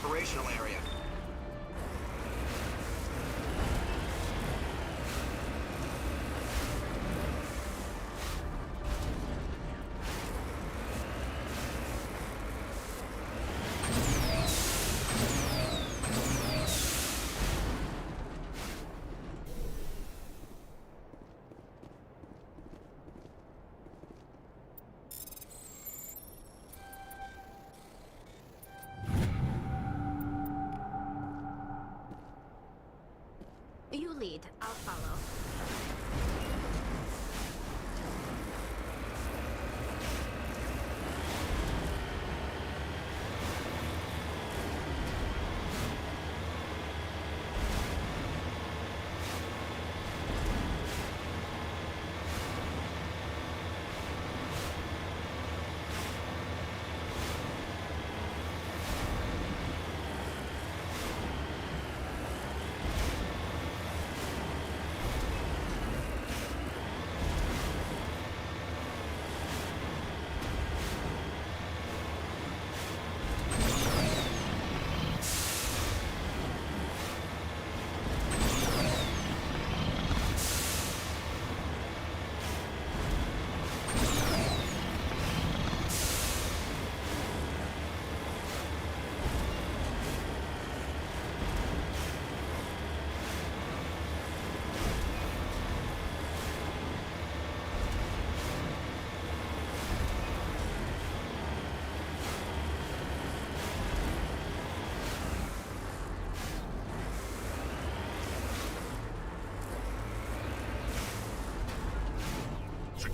Operational area. You lead, I'll follow.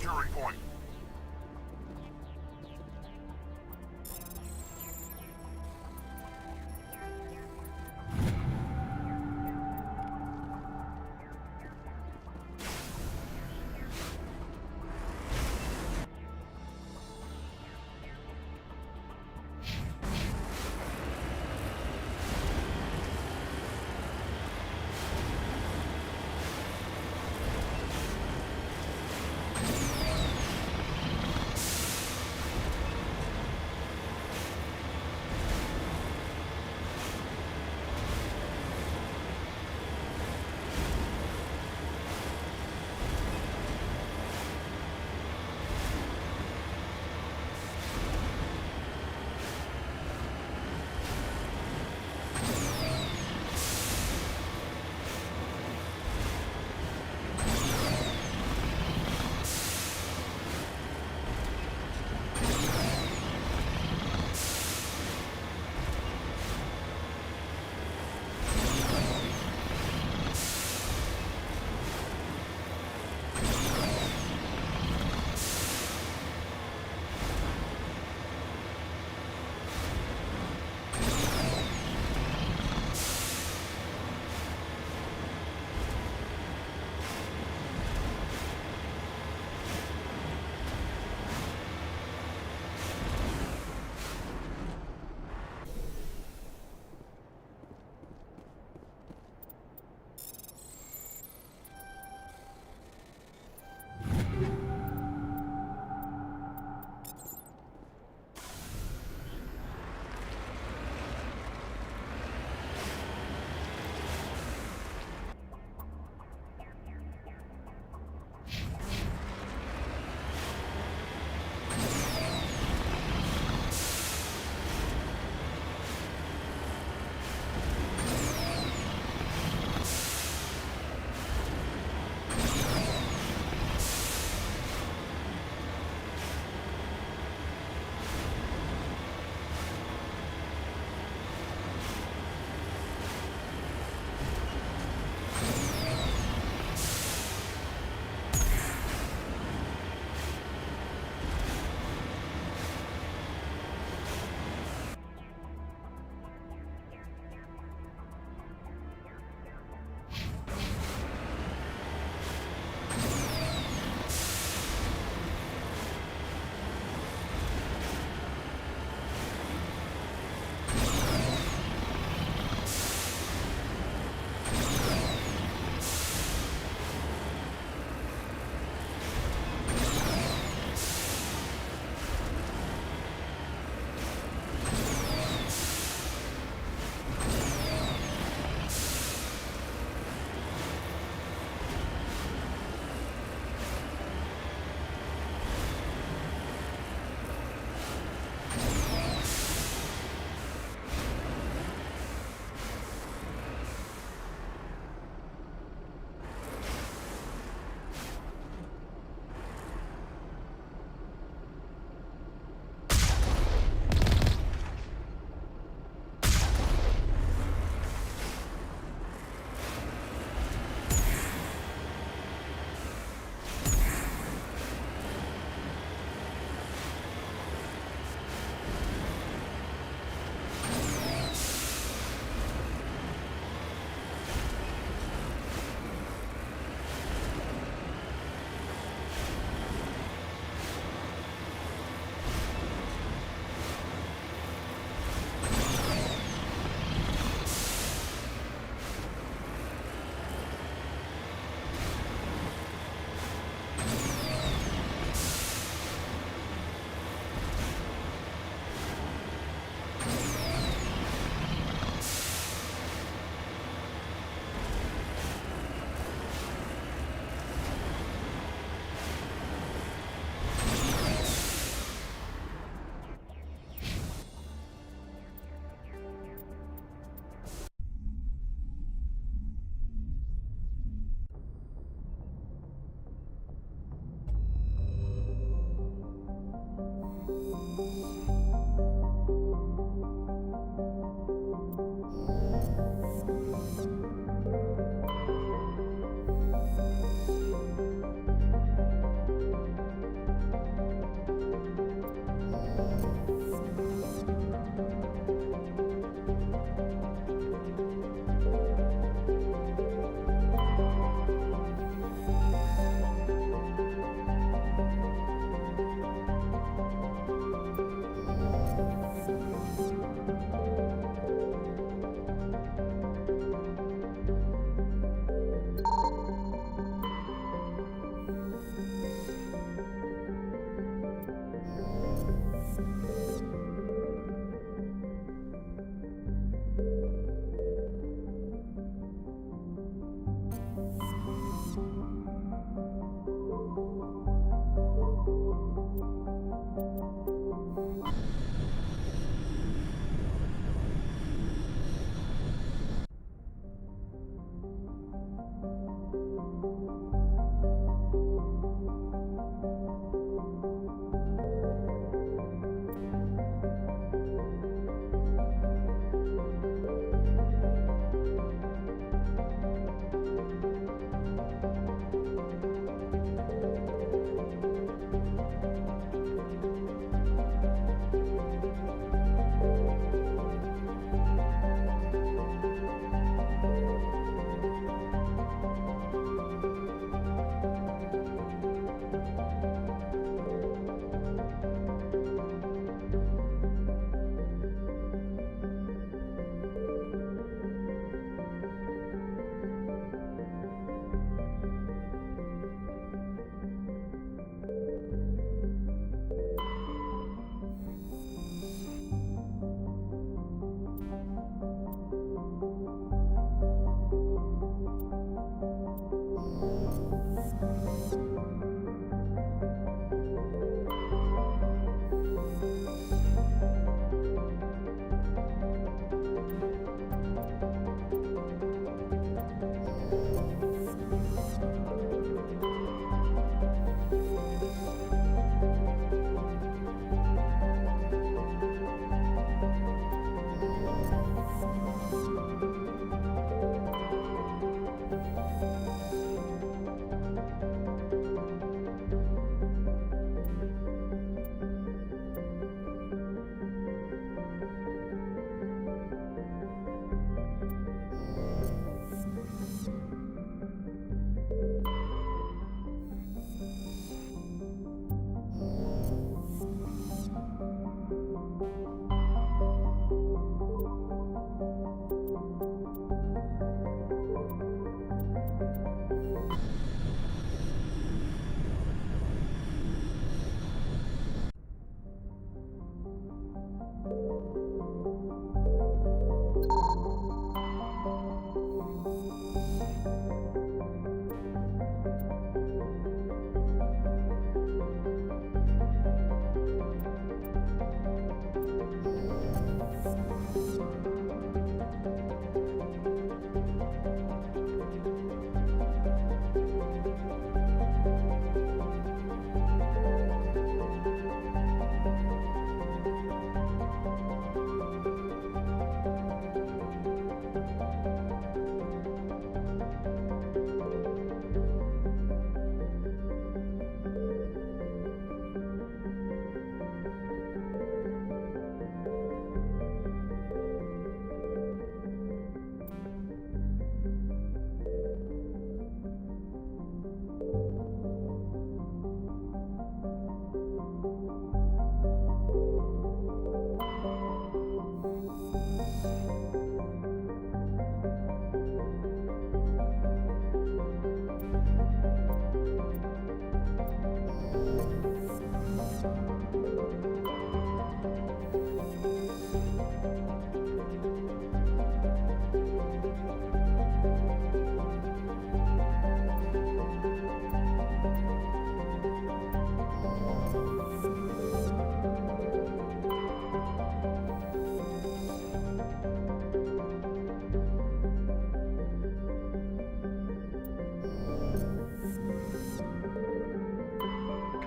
securing point.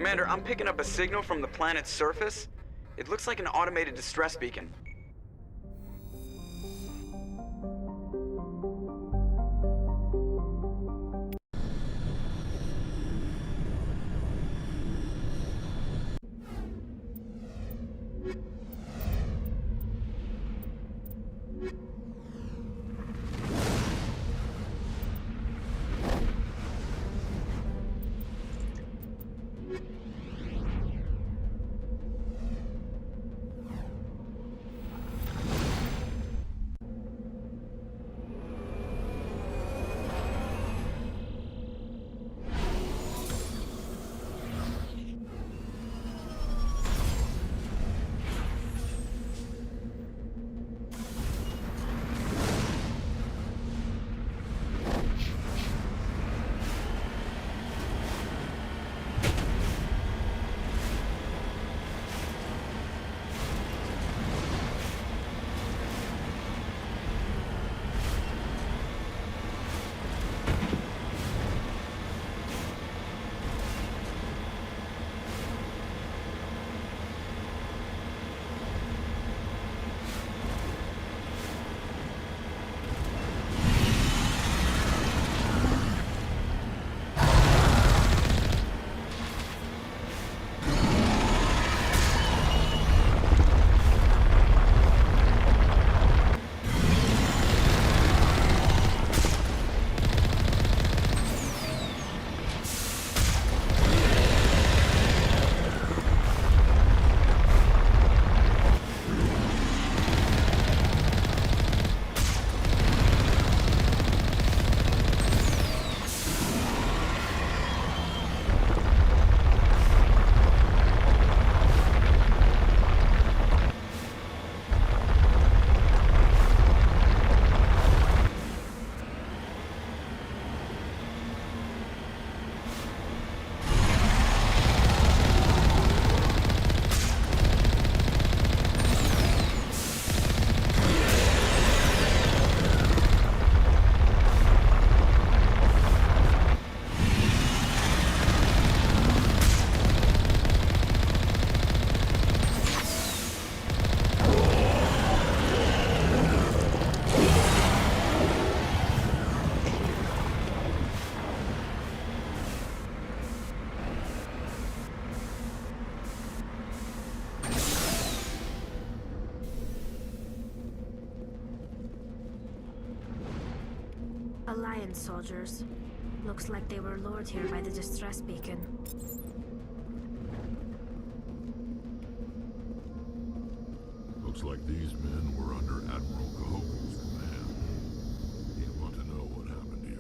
Commander, I'm picking up a signal from the planet's surface. It looks like an automated distress beacon. Alliance soldiers. Looks like they were lured here by the distress beacon. Looks like these men were under Admiral Cahoog's command. He'd want to know what happened here.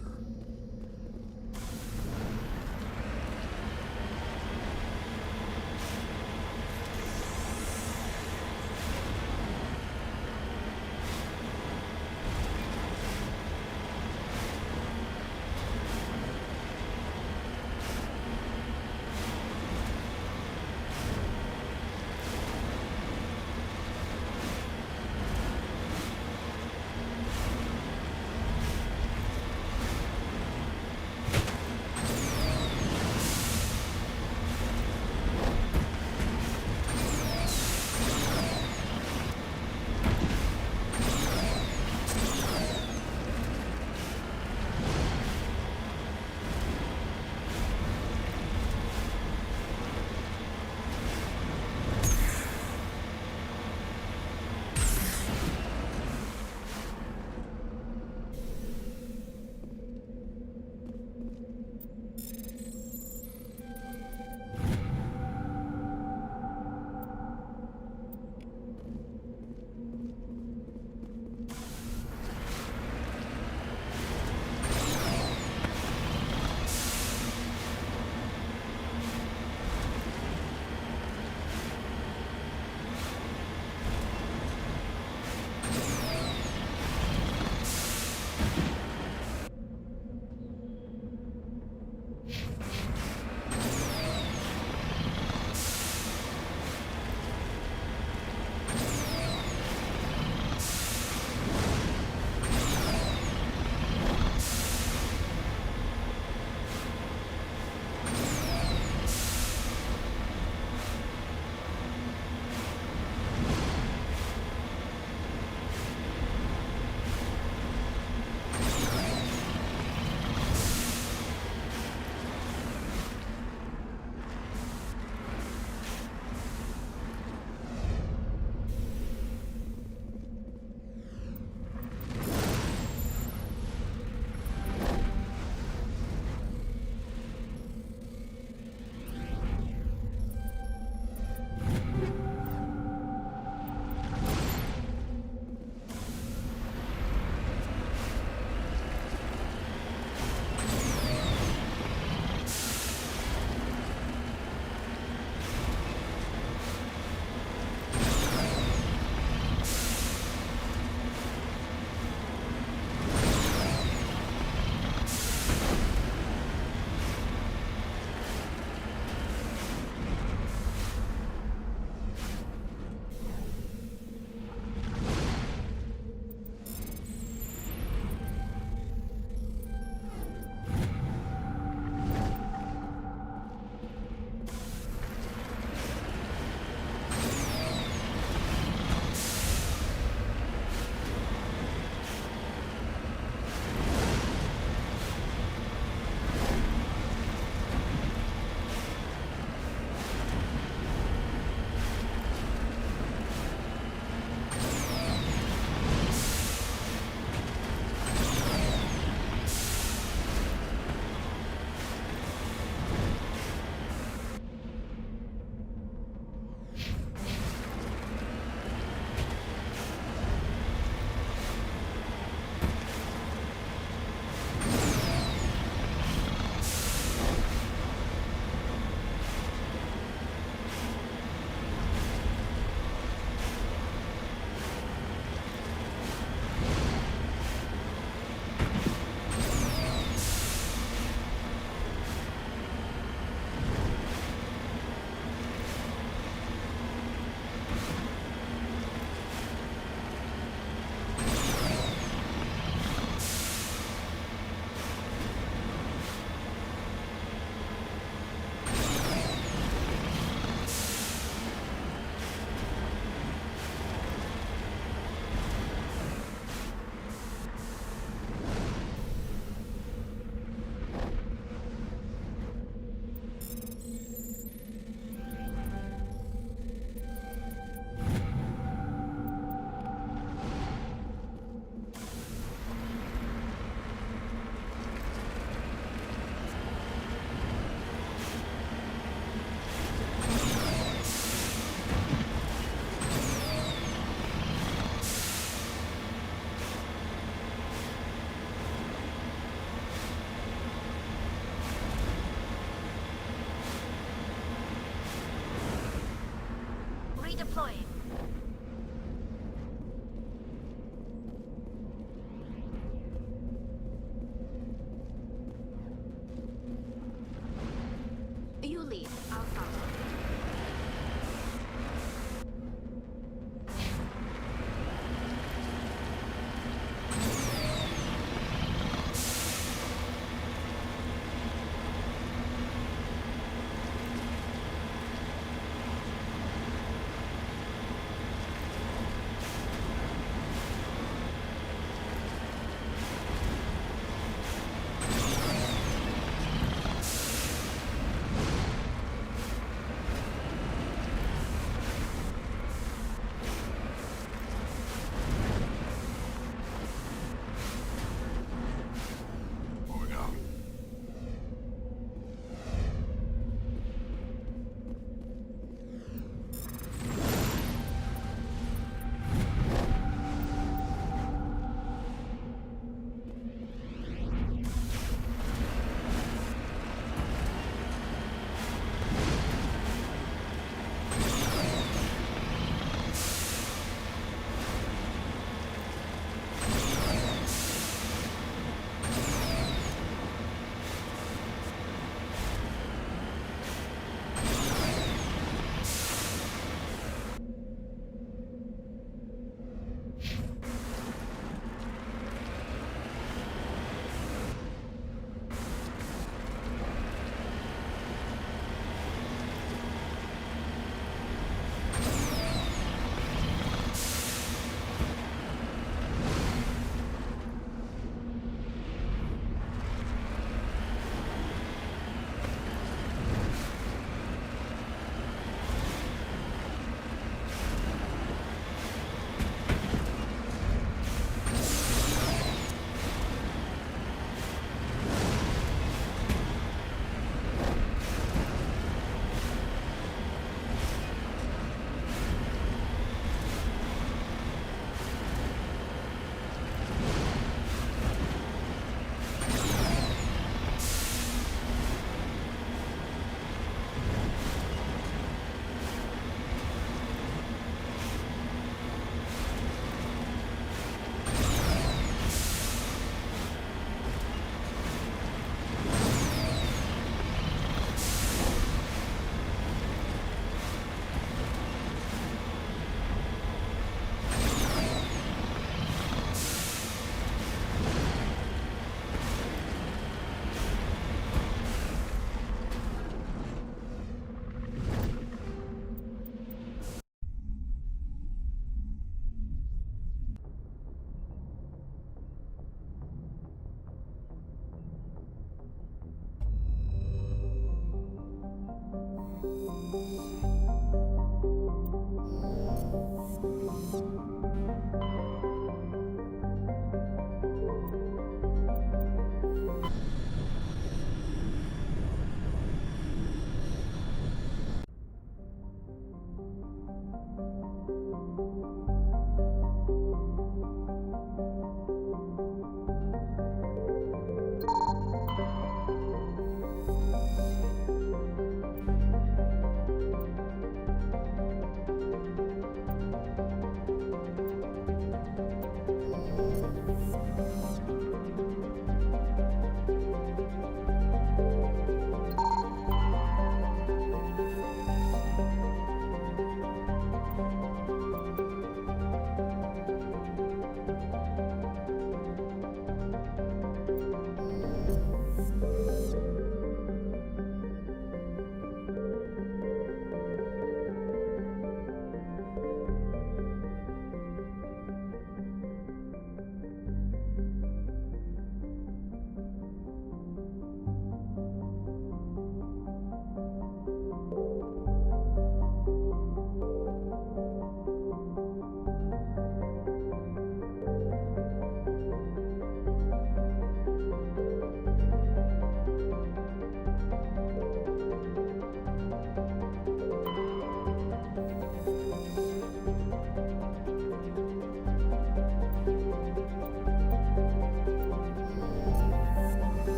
deploying. You lead. I'll follow. Moving out.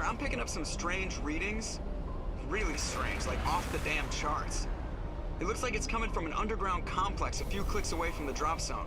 I'm picking up some strange readings. Really strange, like off the damn charts. It looks like it's coming from an underground complex a few clicks away from the drop zone.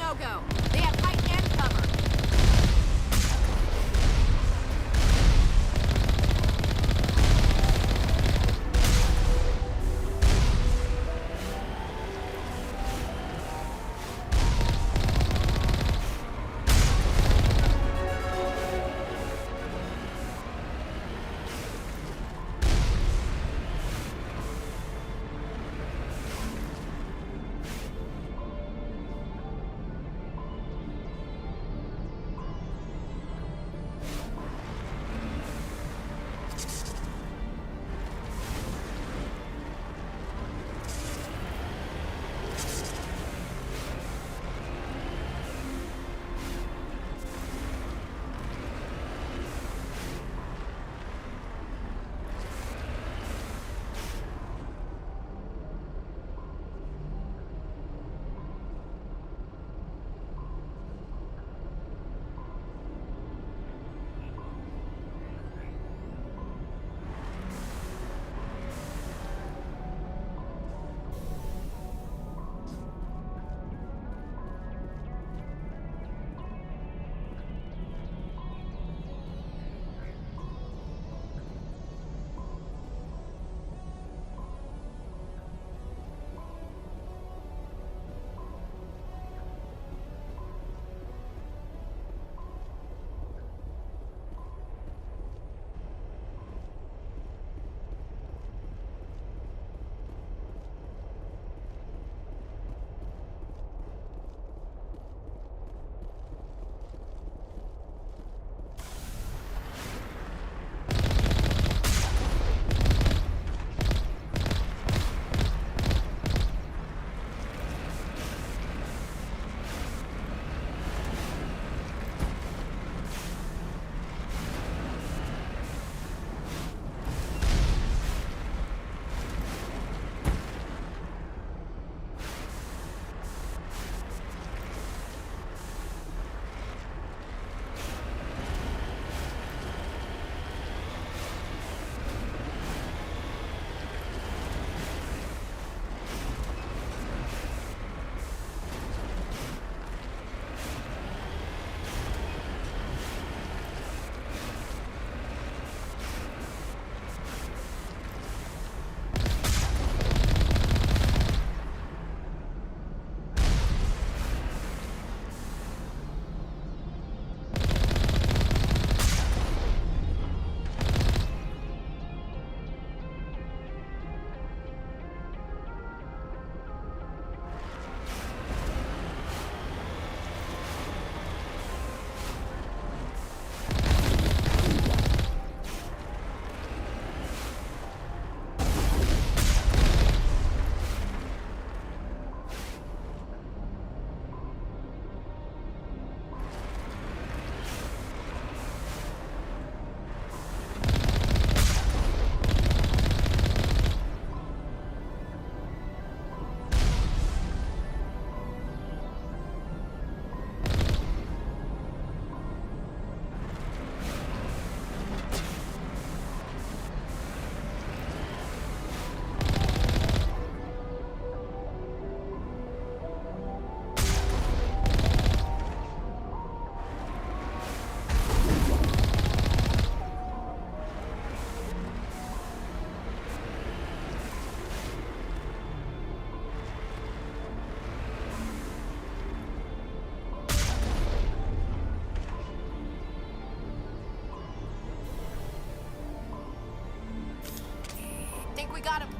No-go. They have height and cover.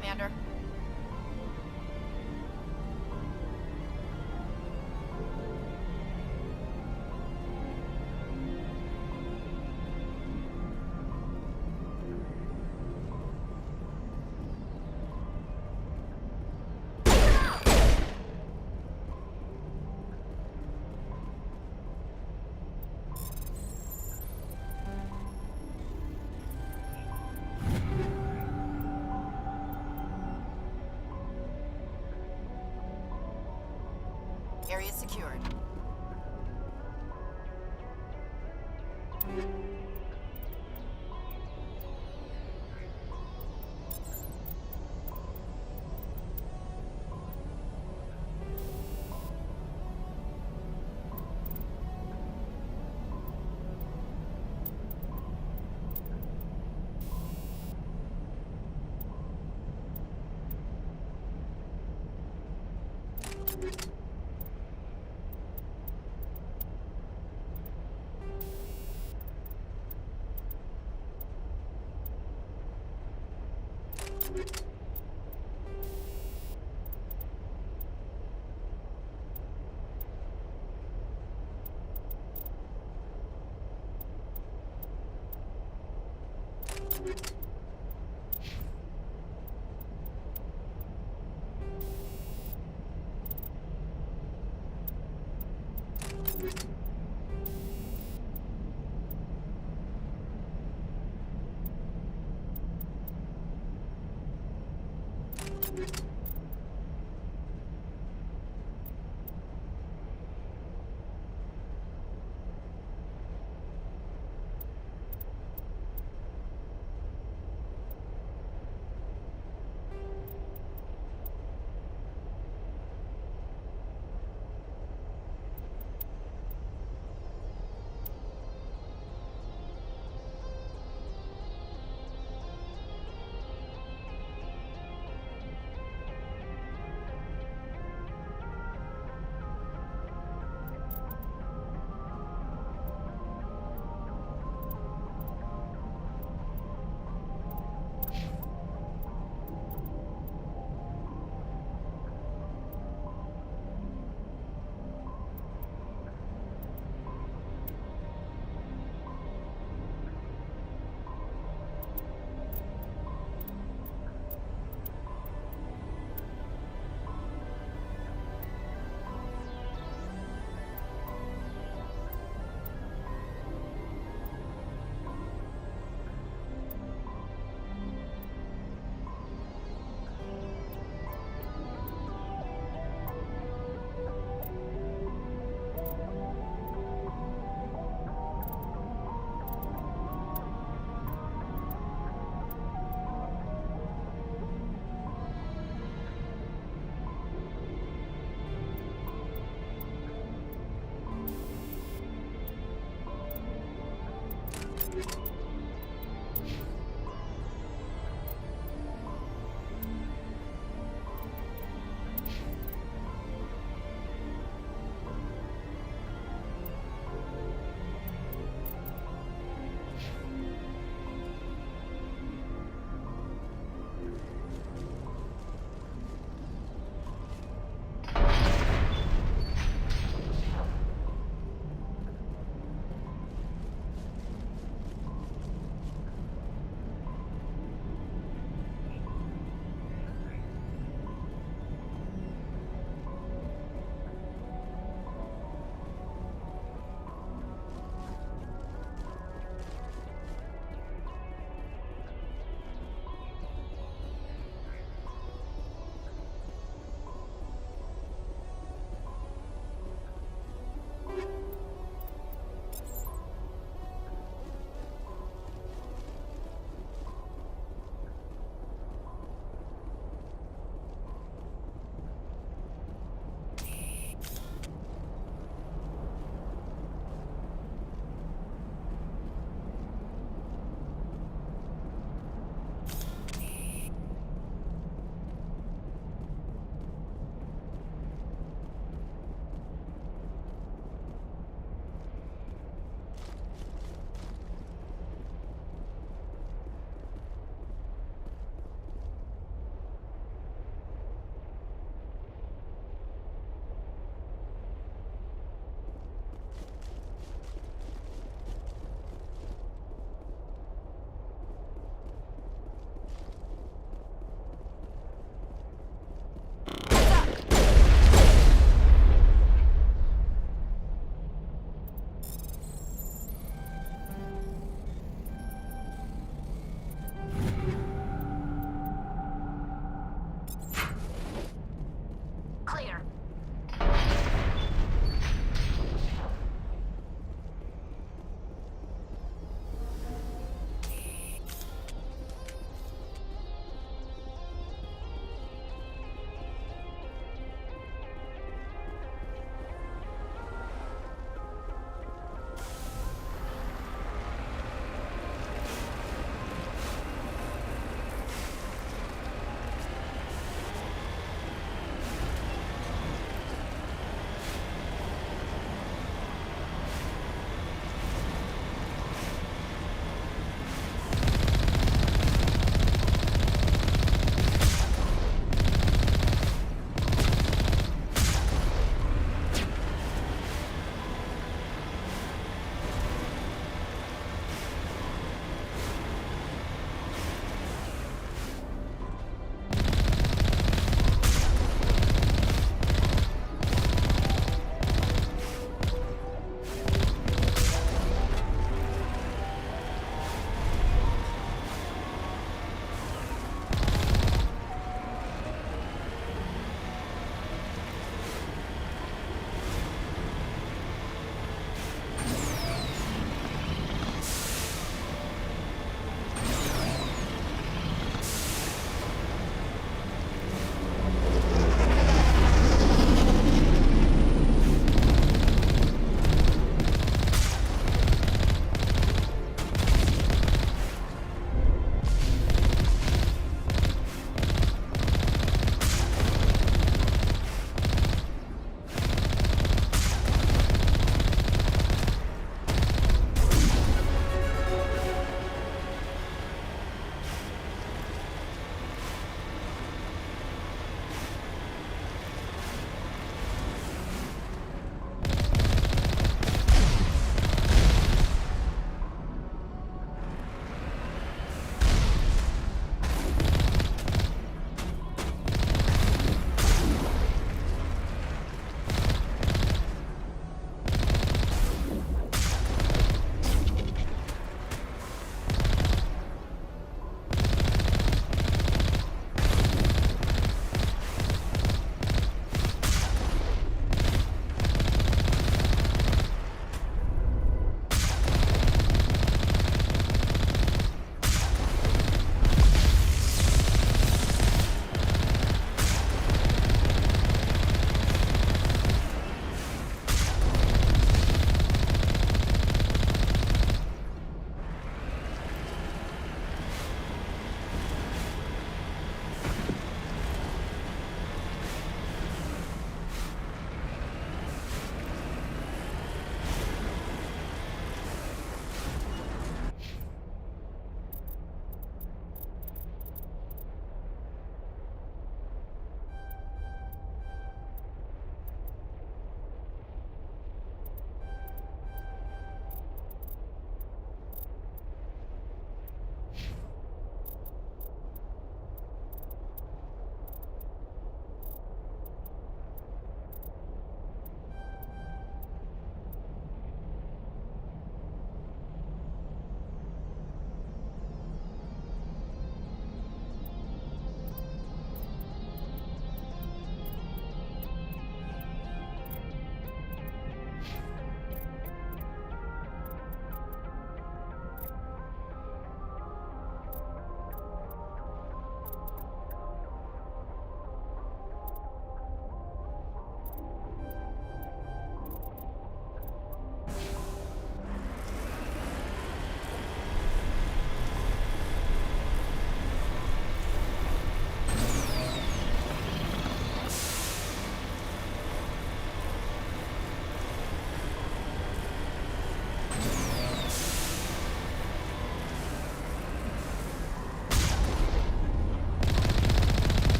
Commander. Area secured.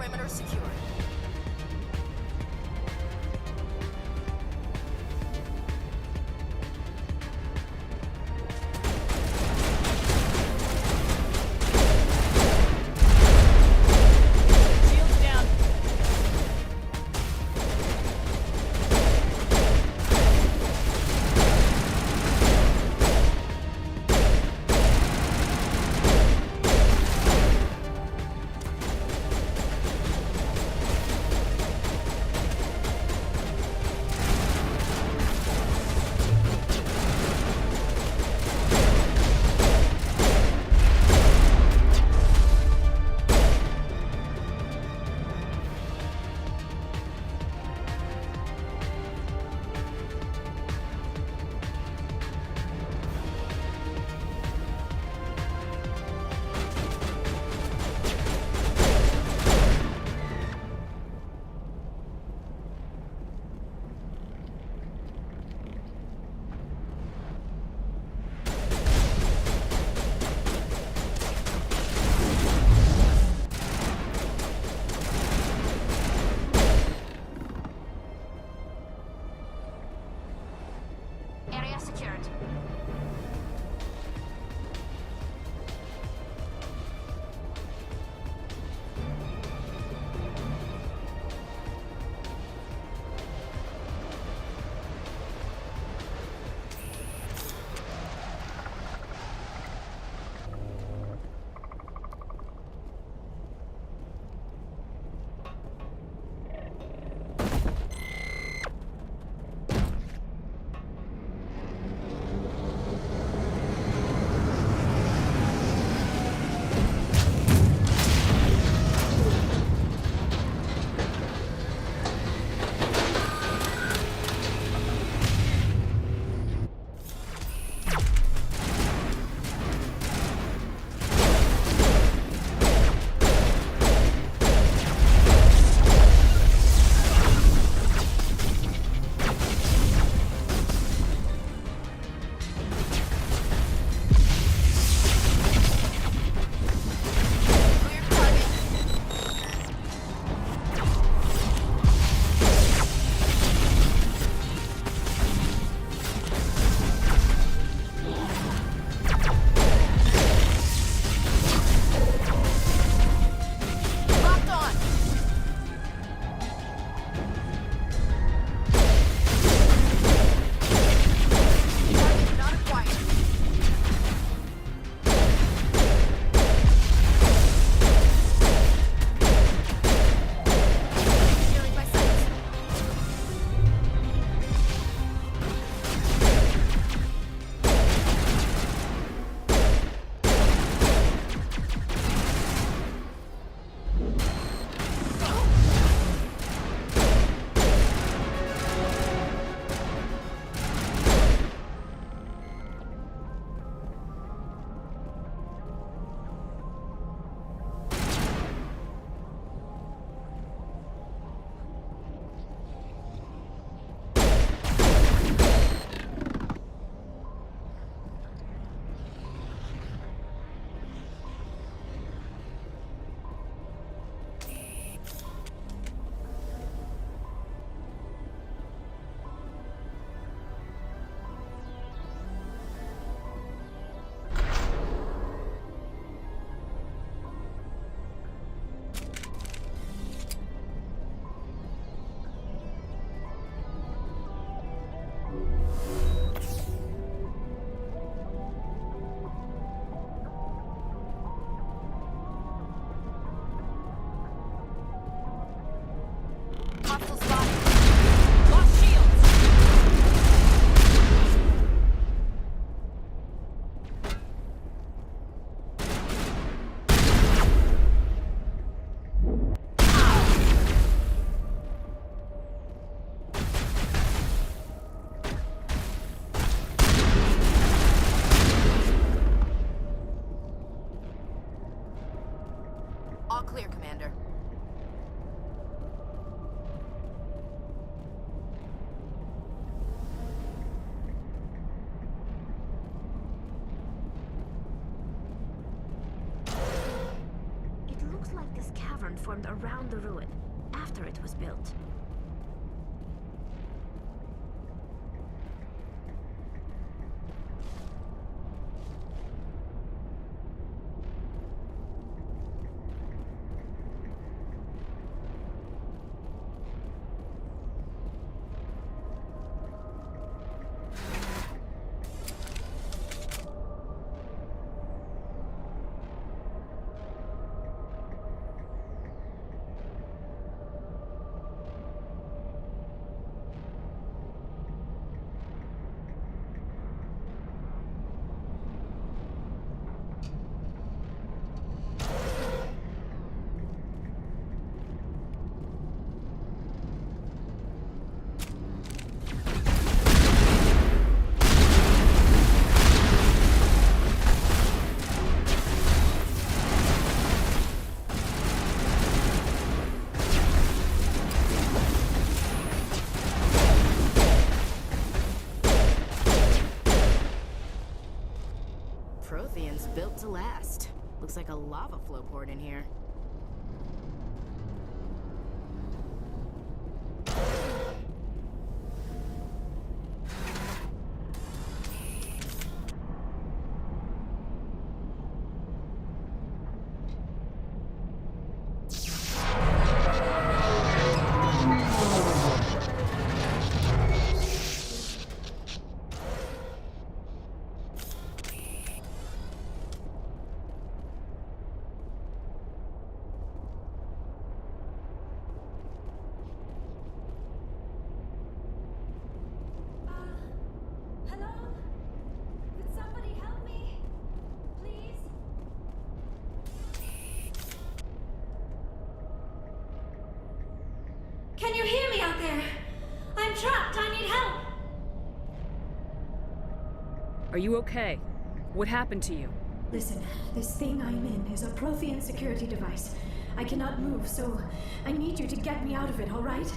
perimeter secured. Shields down. Area secured. Clear target. Locked on. Target not acquired. Stealing my sights. Hostile spotted. Lost shields. All clear, Commander. It looks like this cavern formed around the ruin, after it was built. Prothean's built to last. Looks like a lava flow poured in here. Can you hear me out there? I'm trapped. I need help. Are you okay? What happened to you? Listen, this thing I'm in is a Prothean security device. I cannot move, so I need you to get me out of it, all right?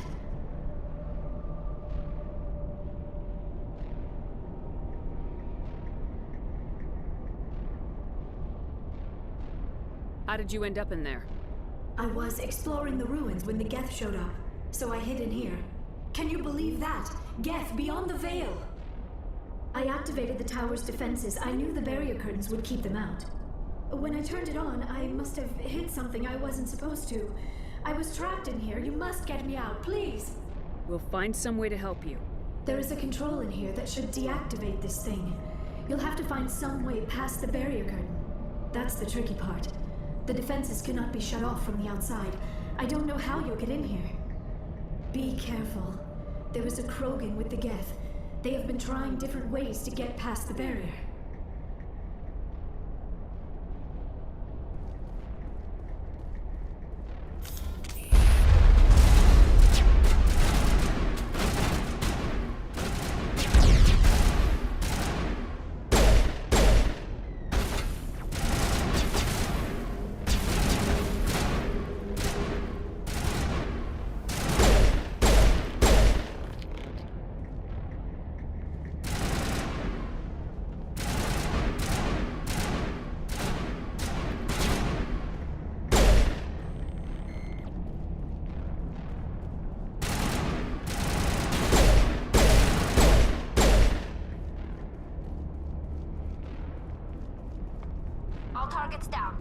How did you end up in there? I was exploring the ruins when the Geth showed up, so I hid in here. Can you believe that? Geth beyond the veil! I activated the tower's defenses. I knew the barrier curtains would keep them out. When I turned it on, I must have hit something I wasn't supposed to. I was trapped in here. You must get me out, please! We'll find some way to help you. There is a control in here that should deactivate this thing. You'll have to find some way past the barrier curtain. That's the tricky part. The defenses cannot be shut off from the outside. I don't know how you'll get in here. Be careful. There was a Krogan with the Geth. They have been trying different ways to get past the barrier. All targets down.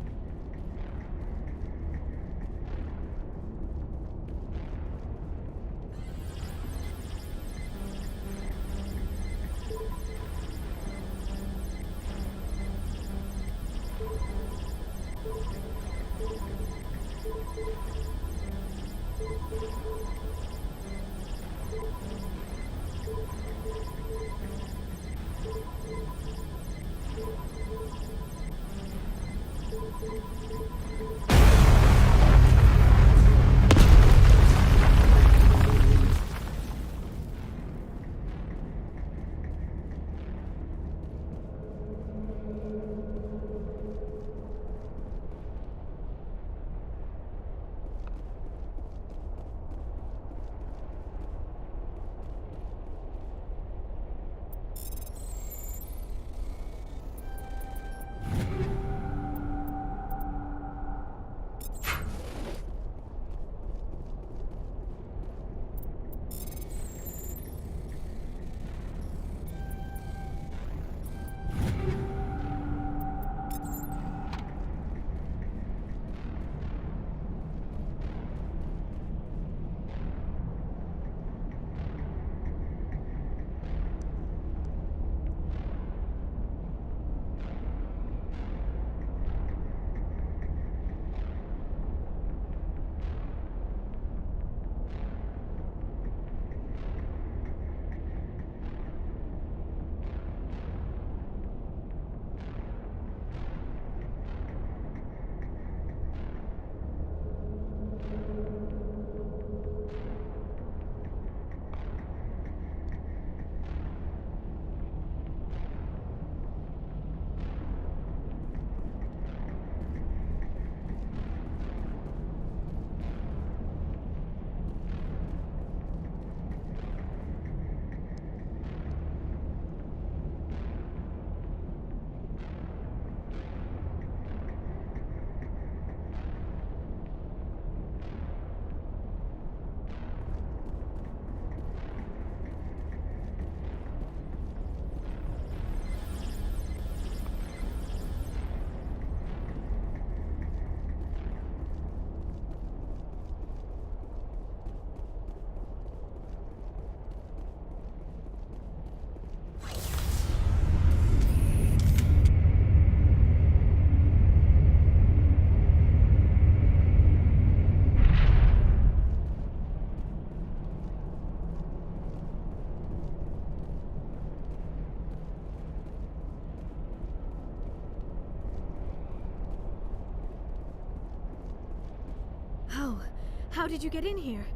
How did you get in here?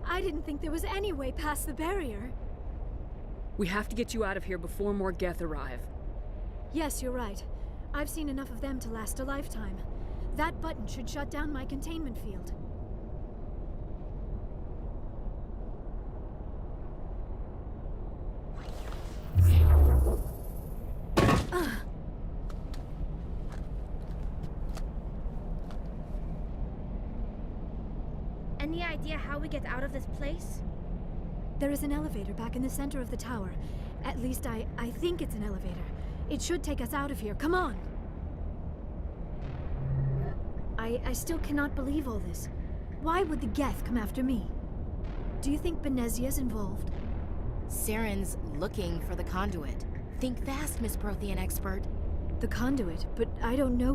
I didn't think there was any way past the barrier. We have to get you out of here before more Geth arrive. Yes, you're right. I've seen enough of them to last a lifetime. That button should shut down my containment field. Any idea how we get out of this place? There is an elevator back in the center of the tower. At least I think it's an elevator. It should take us out of here. Come on! I still cannot believe all this. Why would the Geth come after me? Do you think Benezia's involved? Saren's looking for the conduit. Think fast, Miss Prothean expert. The conduit, but I don't know.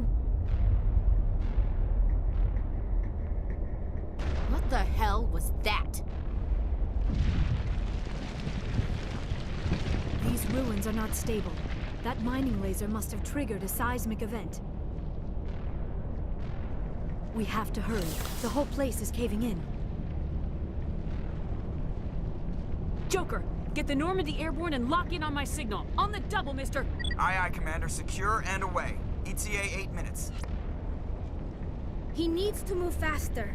What the hell was that? These ruins are not stable. That mining laser must have triggered a seismic event. We have to hurry. The whole place is caving in. Joker, get the Normandy airborne and lock in on my signal. On the double, mister! Aye, aye, Commander. Secure and away. ETA 8 minutes. He needs to move faster.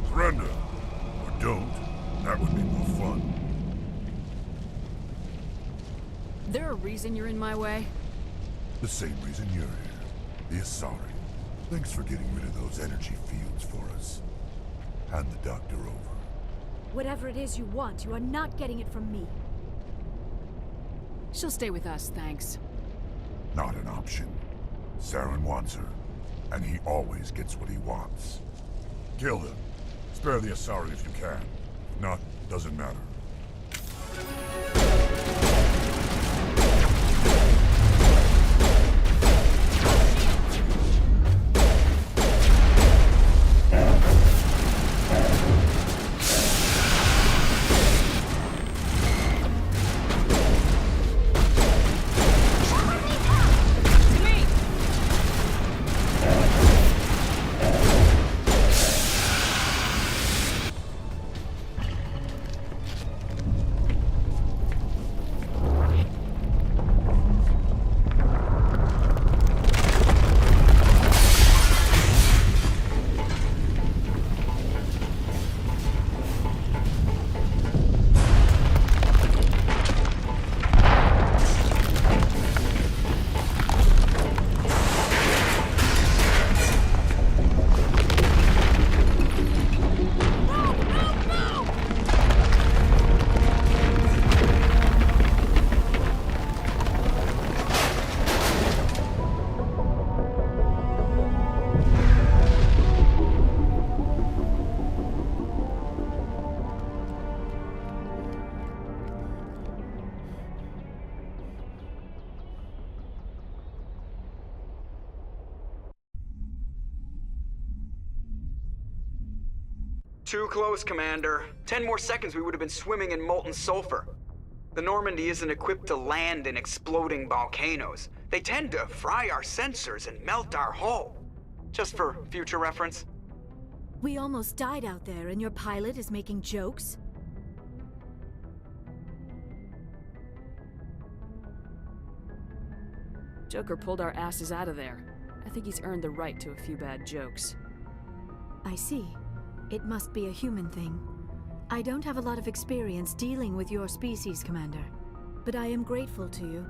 Surrender. Or don't. That would be more fun. There a reason you're in my way? The same reason you're here. The Asari. Thanks for getting rid of those energy fields for us. Hand the doctor over. Whatever it is you want, you are not getting it from me. She'll stay with us, thanks. Not an option. Saren wants her. And he always gets what he wants. Kill him. Spare the Asari if you can. If not, doesn't matter. Too close, Commander. 10 more seconds we would have been swimming in molten sulfur. The Normandy isn't equipped to land in exploding volcanoes. They tend to fry our sensors and melt our hull. Just for future reference. We almost died out there, and your pilot is making jokes? Joker pulled our asses out of there. I think he's earned the right to a few bad jokes. I see. It must be a human thing. I don't have a lot of experience dealing with your species, Commander. But I am grateful to you.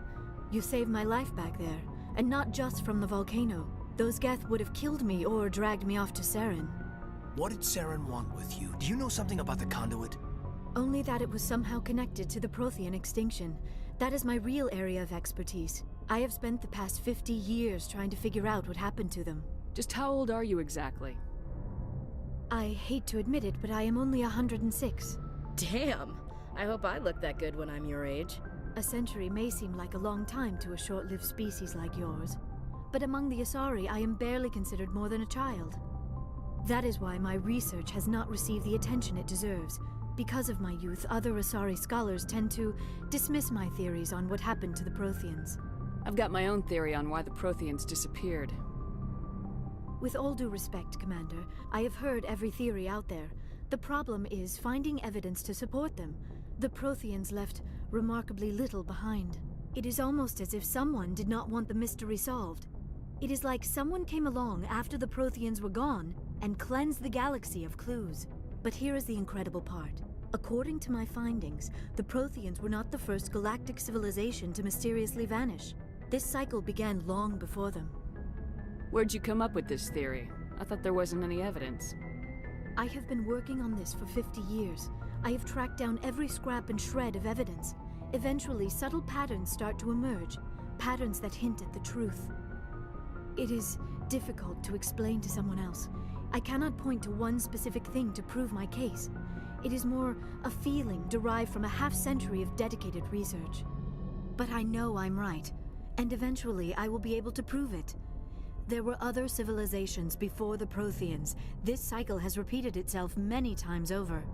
You saved my life back there, and not just from the volcano. Those Geth would have killed me or dragged me off to Saren. What did Saren want with you? Do you know something about the conduit? Only that it was somehow connected to the Prothean extinction. That is my real area of expertise. I have spent the past 50 years trying to figure out what happened to them. Just how old are you exactly? I hate to admit it, but I am only 106. Damn! I hope I look that good when I'm your age. A century may seem like a long time to a short-lived species like yours, but among the Asari, I am barely considered more than a child. That is why my research has not received the attention it deserves. Because of my youth, other Asari scholars tend to dismiss my theories on what happened to the Protheans. I've got my own theory on why the Protheans disappeared. With all due respect, Commander, I have heard every theory out there. The problem is finding evidence to support them. The Protheans left remarkably little behind. It is almost as if someone did not want the mystery solved. It is like someone came along after the Protheans were gone and cleansed the galaxy of clues. But here is the incredible part. According to my findings, the Protheans were not the first galactic civilization to mysteriously vanish. This cycle began long before them. Where'd you come up with this theory? I thought there wasn't any evidence. I have been working on this for 50 years. I have tracked down every scrap and shred of evidence. Eventually, subtle patterns start to emerge, patterns that hint at the truth. It is difficult to explain to someone else. I cannot point to one specific thing to prove my case. It is more a feeling derived from a half-century of dedicated research. But I know I'm right, and eventually I will be able to prove it. There were other civilizations before the Protheans. This cycle has repeated itself many times over.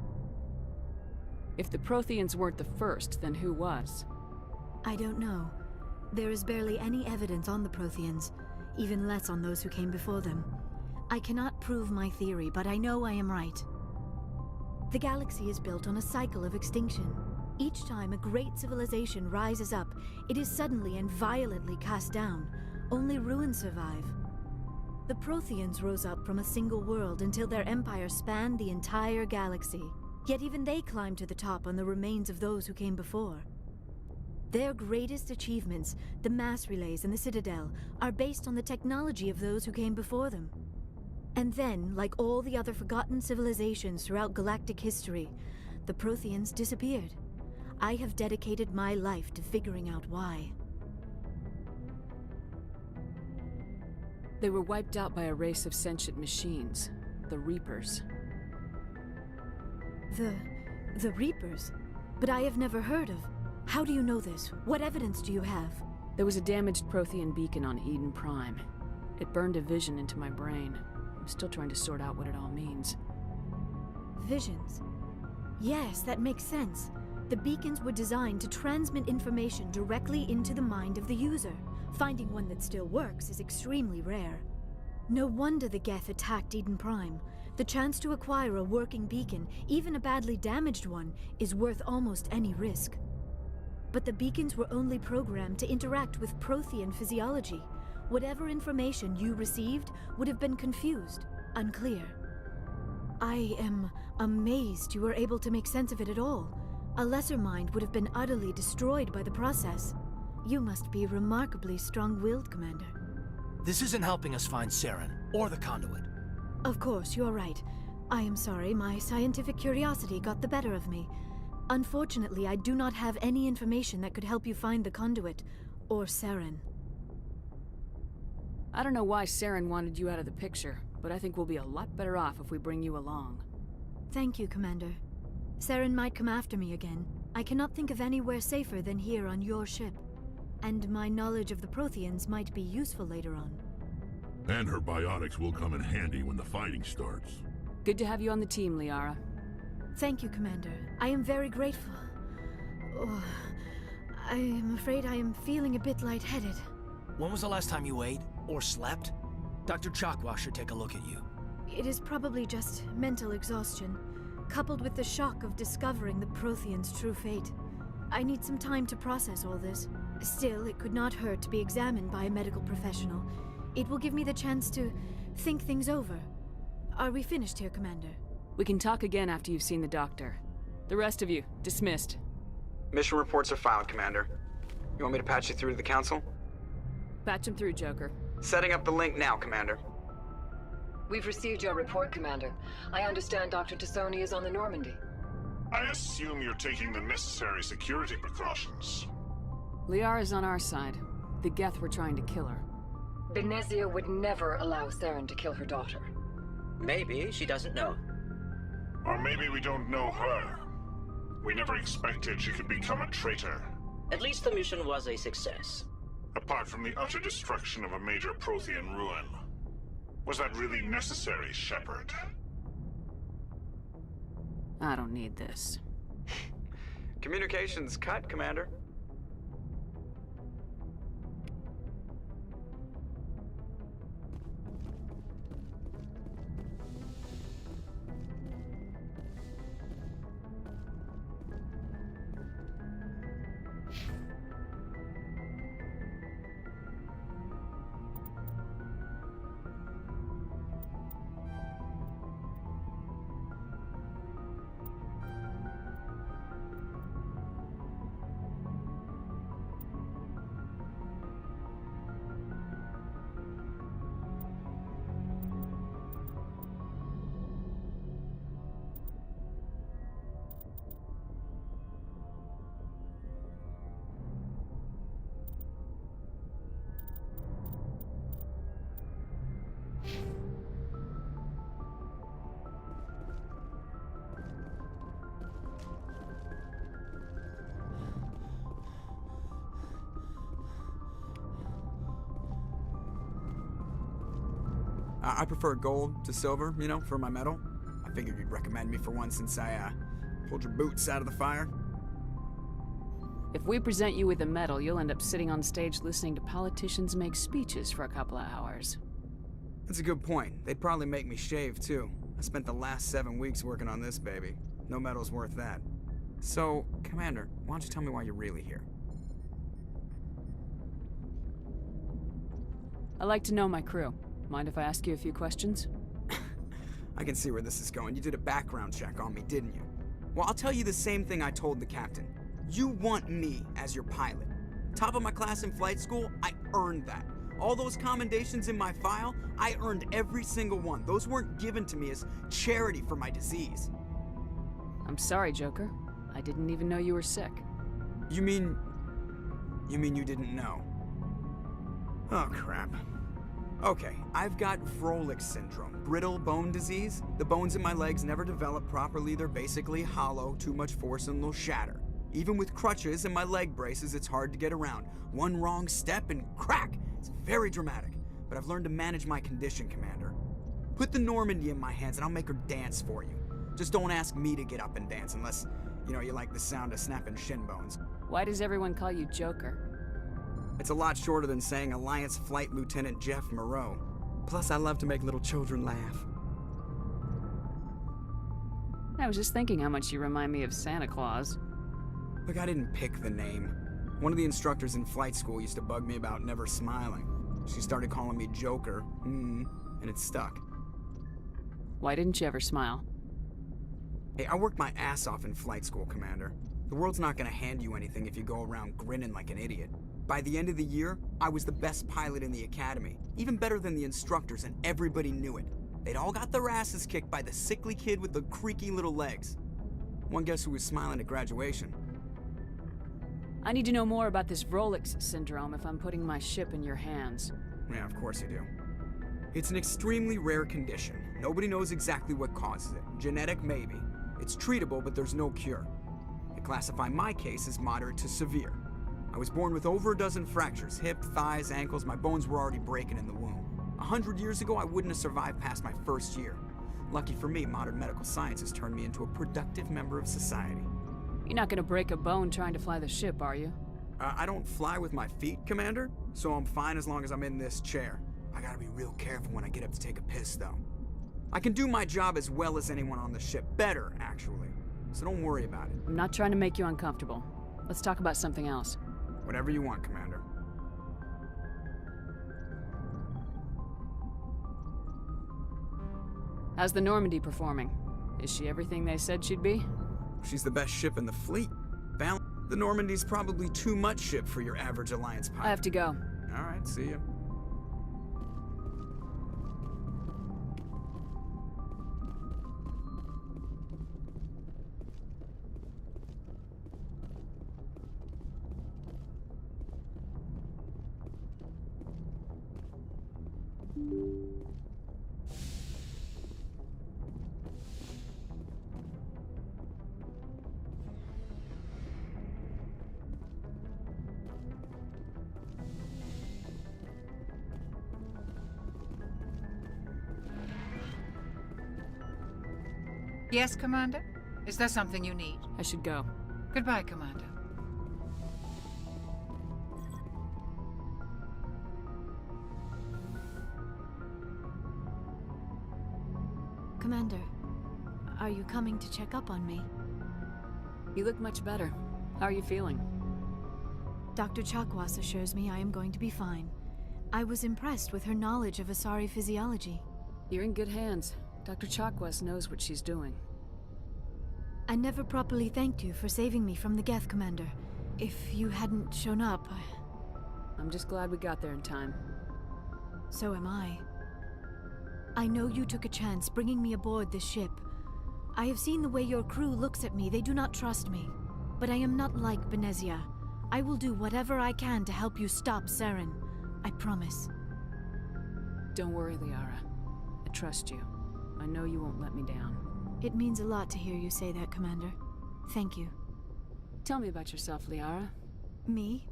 If the Protheans weren't the first, then who was? I don't know. There is barely any evidence on the Protheans, even less on those who came before them. I cannot prove my theory, but I know I am right. The galaxy is built on a cycle of extinction. Each time a great civilization rises up, it is suddenly and violently cast down. Only ruins survive. The Protheans rose up from a single world until their empire spanned the entire galaxy. Yet even they climbed to the top on the remains of those who came before. Their greatest achievements, the mass relays and the Citadel, are based on the technology of those who came before them. And then, like all the other forgotten civilizations throughout galactic history, the Protheans disappeared. I have dedicated my life to figuring out why. They were wiped out by a race of sentient machines, the Reapers. The Reapers? But I have never heard of. How do you know this? What evidence do you have? There was a damaged Prothean beacon on Eden Prime. It burned a vision into my brain. I'm still trying to sort out what it all means. Visions? Yes, that makes sense. The beacons were designed to transmit information directly into the mind of the user. Finding one that still works is extremely rare. No wonder the Geth attacked Eden Prime. The chance to acquire a working beacon, even a badly damaged one, is worth almost any risk. But the beacons were only programmed to interact with Prothean physiology. Whatever information you received would have been confused, unclear. I am amazed you were able to make sense of it at all. A lesser mind would have been utterly destroyed by the process. You must be remarkably strong-willed, Commander. This isn't helping us find Saren, or the conduit. Of course, you're right. I am sorry, my scientific curiosity got the better of me. Unfortunately, I do not have any information that could help you find the conduit, or Saren. I don't know why Saren wanted you out of the picture, but I think we'll be a lot better off if we bring you along. Thank you, Commander. Saren might come after me again. I cannot think of anywhere safer than here on your ship. And my knowledge of the Protheans might be useful later on. And her biotics will come in handy when the fighting starts. Good to have you on the team, Liara. Thank you, Commander. I am very grateful. Oh, I am afraid I am feeling a bit lightheaded. When was the last time you ate, or slept? Dr. Chakwa should take a look at you. It is probably just mental exhaustion, coupled with the shock of discovering the Protheans' true fate. I need some time to process all this. Still, it could not hurt to be examined by a medical professional. It will give me the chance to think things over. Are we finished here, Commander? We can talk again after you've seen the doctor. The rest of you, dismissed. Mission reports are filed, Commander. You want me to patch you through to the Council? Patch him through, Joker. Setting up the link now, Commander. We've received your report, Commander. I understand Dr. Tassoni is on the Normandy. I assume you're taking the necessary security precautions. Liara's on our side. The Geth were trying to kill her. Benezia would never allow Saren to kill her daughter. Maybe she doesn't know. Or maybe we don't know her. We never expected she could become a traitor. At least the mission was a success. Apart from the utter destruction of a major Prothean ruin. Was that really necessary, Shepard? I don't need this. Communications cut, Commander. I prefer gold to silver, you know, for my medal. I figured you'd recommend me for one since I, pulled your boots out of the fire. If we present you with a medal, you'll end up sitting on stage listening to politicians make speeches for a couple of hours. That's a good point. They'd probably make me shave, too. I spent the last 7 weeks working on this baby. No medal's worth that. So, Commander, why don't you tell me why you're really here? I like to know my crew. Mind if I ask you a few questions? I can see where this is going. You did a background check on me, didn't you? Well, I'll tell you the same thing I told the captain. You want me as your pilot. Top of my class in flight school, I earned that. All those commendations in my file, I earned every single one. Those weren't given to me as charity for my disease. I'm sorry, Joker. I didn't even know you were sick. You mean you didn't know? Oh, crap. Okay, I've got Vrolich syndrome, brittle bone disease. The bones in my legs never develop properly. They're basically hollow, too much force and they'll shatter. Even with crutches and my leg braces, it's hard to get around. One wrong step and crack! It's very dramatic, but I've learned to manage my condition, Commander. Put the Normandy in my hands and I'll make her dance for you. Just don't ask me to get up and dance unless, you like the sound of snapping shin bones. Why does everyone call you Joker? It's a lot shorter than saying Alliance Flight Lieutenant Jeff Moreau. Plus, I love to make little children laugh. I was just thinking how much you remind me of Santa Claus. Look, I didn't pick the name. One of the instructors in flight school used to bug me about never smiling. She started calling me Joker, and it stuck. Why didn't you ever smile? Hey, I worked my ass off in flight school, Commander. The world's not gonna hand you anything if you go around grinning like an idiot. By the end of the year, I was the best pilot in the academy, even better than the instructors, and everybody knew it. They'd all got their asses kicked by the sickly kid with the creaky little legs. One guess who was smiling at graduation? I need to know more about this Vrolich syndrome if I'm putting my ship in your hands. Yeah, of course you do. It's an extremely rare condition. Nobody knows exactly what causes it. Genetic, maybe. It's treatable, but there's no cure. They classify my case as moderate to severe. I was born with over a dozen fractures, hip, thighs, ankles. My bones were already breaking in the womb. 100 years ago, I wouldn't have survived past my first year. Lucky for me, modern medical science has turned me into a productive member of society. You're not gonna break a bone trying to fly the ship, are you? I don't fly with my feet, Commander, so I'm fine as long as I'm in this chair. I gotta be real careful when I get up to take a piss, though. I can do my job as well as anyone on the ship. Better, actually. So don't worry about it. I'm not trying to make you uncomfortable. Let's talk about something else. Whatever you want, Commander. How's the Normandy performing? Is she everything they said she'd be? She's the best ship in the fleet. The Normandy's probably too much ship for your average Alliance pilot. I have to go. All right, see ya. Yes, Commander? Is there something you need? I should go. Goodbye, Commander. Commander, are you coming to check up on me? You look much better. How are you feeling? Dr. Chakwas assures me I am going to be fine. I was impressed with her knowledge of Asari physiology. You're in good hands. Dr. Chakwas knows what she's doing. I never properly thanked you for saving me from the Geth, Commander. If you hadn't shown up, I'm just glad we got there in time. So am I. I know you took a chance bringing me aboard this ship. I have seen the way your crew looks at me. They do not trust me. But I am not like Benezia. I will do whatever I can to help you stop Saren. I promise. Don't worry, Liara. I trust you. I know you won't let me down. It means a lot to hear you say that, Commander. Thank you. Tell me about yourself, Liara. Me?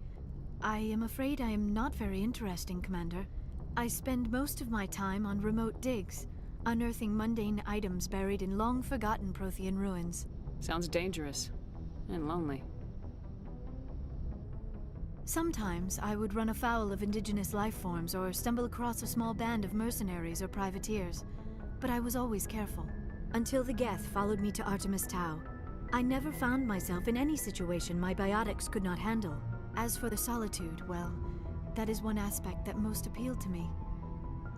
I am afraid I am not very interesting, Commander. I spend most of my time on remote digs, unearthing mundane items buried in long-forgotten Prothean ruins. Sounds dangerous. And lonely. Sometimes I would run afoul of indigenous life forms or stumble across a small band of mercenaries or privateers, but I was always careful. Until the Geth followed me to Artemis Tau. I never found myself in any situation my biotics could not handle. As for the solitude, well, that is one aspect that most appealed to me.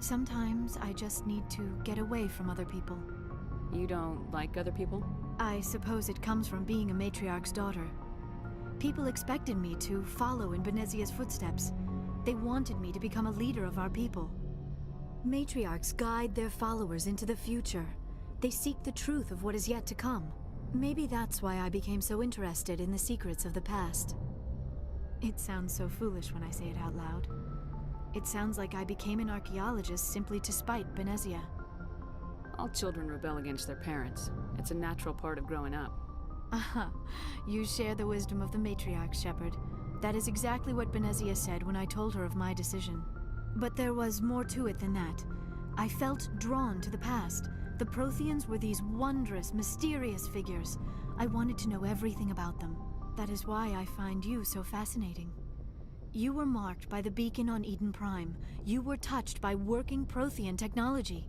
Sometimes I just need to get away from other people. You don't like other people? I suppose it comes from being a matriarch's daughter. People expected me to follow in Benezia's footsteps. They wanted me to become a leader of our people. Matriarchs guide their followers into the future. They seek the truth of what is yet to come. Maybe that's why I became so interested in the secrets of the past. It sounds so foolish when I say it out loud. It sounds like I became an archaeologist simply to spite Benezia. All children rebel against their parents. It's a natural part of growing up. Aha, you share the wisdom of the matriarch, Shepard. That is exactly what Benezia said when I told her of my decision. But there was more to it than that. I felt drawn to the past. The Protheans were these wondrous, mysterious figures. I wanted to know everything about them. That is why I find you so fascinating. You were marked by the beacon on Eden Prime. You were touched by working Prothean technology.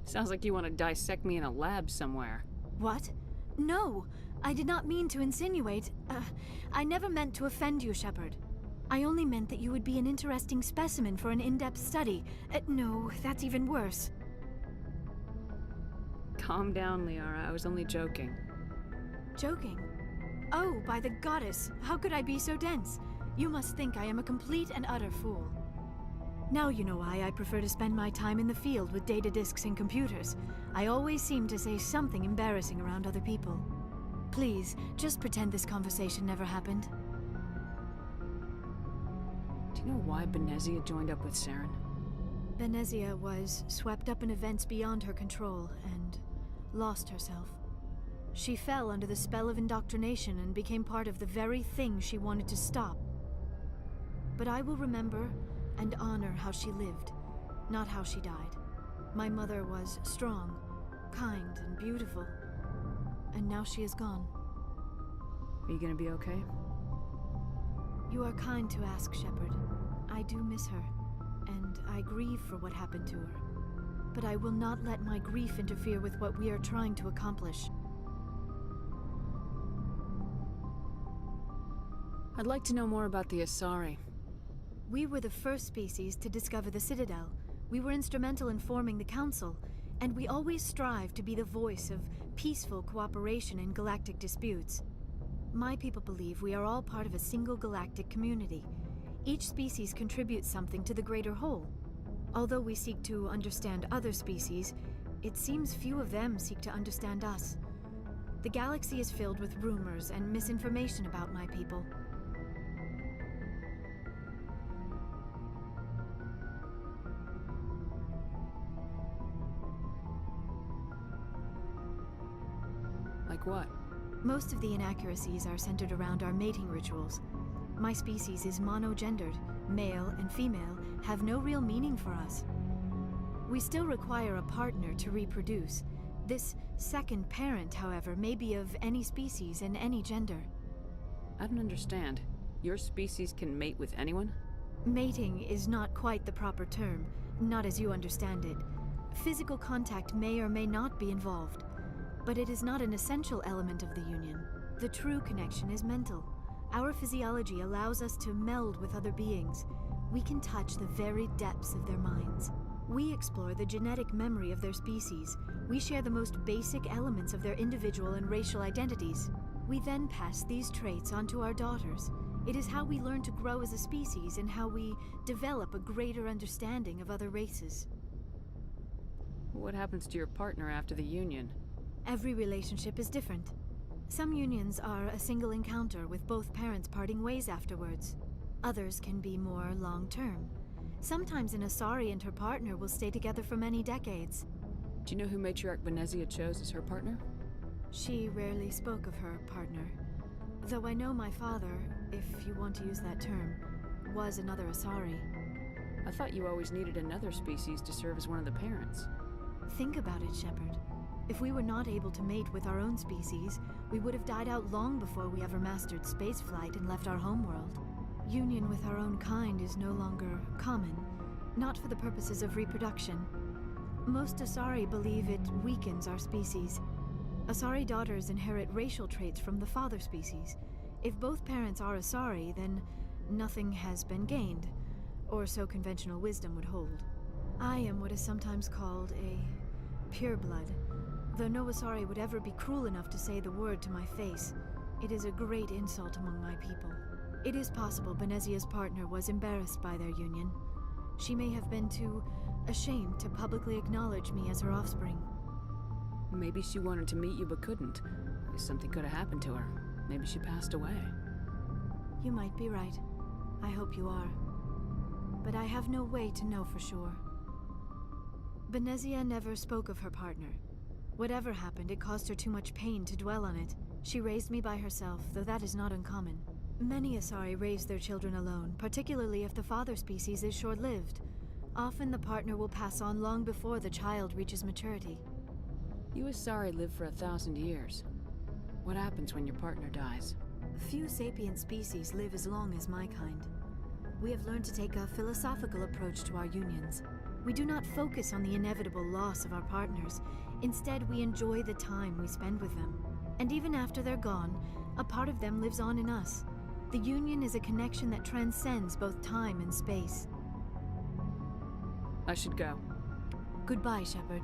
Sounds like you want to dissect me in a lab somewhere. What? No, I did not mean to insinuate. I never meant to offend you, Shepard. I only meant that you would be an interesting specimen for an in-depth study. No, that's even worse. Calm down, Liara. I was only joking. Joking? Oh, by the goddess, how could I be so dense? You must think I am a complete and utter fool. Now you know why I prefer to spend my time in the field with data disks and computers. I always seem to say something embarrassing around other people. Please, just pretend this conversation never happened. Do you know why Benezia joined up with Saren? Benezia was swept up in events beyond her control and lost herself. She fell under the spell of indoctrination and became part of the very thing she wanted to stop. But I will remember and honor how she lived, not how she died. My mother was strong, kind, and beautiful, and now she is gone. Are you gonna be okay? You are kind to ask, Shepard. I do miss her, and I grieve for what happened to her. But I will not let my grief interfere with what we are trying to accomplish. I'd like to know more about the Asari. We were the first species to discover the Citadel. We were instrumental in forming the Council, and we always strive to be the voice of peaceful cooperation in galactic disputes. My people believe we are all part of a single galactic community. Each species contributes something to the greater whole. Although we seek to understand other species, it seems few of them seek to understand us. The galaxy is filled with rumors and misinformation about my people. Like what? Most of the inaccuracies are centered around our mating rituals. My species is monogendered. Male and female have no real meaning for us. We still require a partner to reproduce. This second parent, however, may be of any species and any gender. I don't understand. Your species can mate with anyone? Mating is not quite the proper term, not as you understand it. Physical contact may or may not be involved, but it is not an essential element of the union. The true connection is mental. Our physiology allows us to meld with other beings. We can touch the very depths of their minds. We explore the genetic memory of their species. We share the most basic elements of their individual and racial identities. We then pass these traits on to our daughters. It is how we learn to grow as a species and how we develop a greater understanding of other races. What happens to your partner after the union? Every relationship is different. Some unions are a single encounter with both parents parting ways afterwards. Others can be more long-term. Sometimes an Asari and her partner will stay together for many decades. Do you know who Matriarch Venezia chose as her partner? She rarely spoke of her partner. Though I know my father, if you want to use that term, was another Asari. I thought you always needed another species to serve as one of the parents. Think about it, Shepard. If we were not able to mate with our own species, we would have died out long before we ever mastered spaceflight and left our homeworld. Union with our own kind is no longer common, not for the purposes of reproduction. Most Asari believe it weakens our species. Asari daughters inherit racial traits from the father species. If both parents are Asari, then nothing has been gained, or so conventional wisdom would hold. I am what is sometimes called a pureblood, though no Asari would ever be cruel enough to say the word to my face. It is a great insult among my people. It is possible Venezia's partner was embarrassed by their union. She may have been too ashamed to publicly acknowledge me as her offspring. Maybe she wanted to meet you but couldn't. Something could have happened to her. Maybe she passed away. You might be right. I hope you are. But I have no way to know for sure. Venezia never spoke of her partner. Whatever happened, it caused her too much pain to dwell on it. She raised me by herself, though that is not uncommon. Many Asari raise their children alone, particularly if the father species is short-lived. Often the partner will pass on long before the child reaches maturity. You Asari live for 1,000 years. What happens when your partner dies? Few sapient species live as long as my kind. We have learned to take a philosophical approach to our unions. We do not focus on the inevitable loss of our partners. Instead, we enjoy the time we spend with them. And even after they're gone, a part of them lives on in us. The union is a connection that transcends both time and space. I should go. Goodbye, Shepard.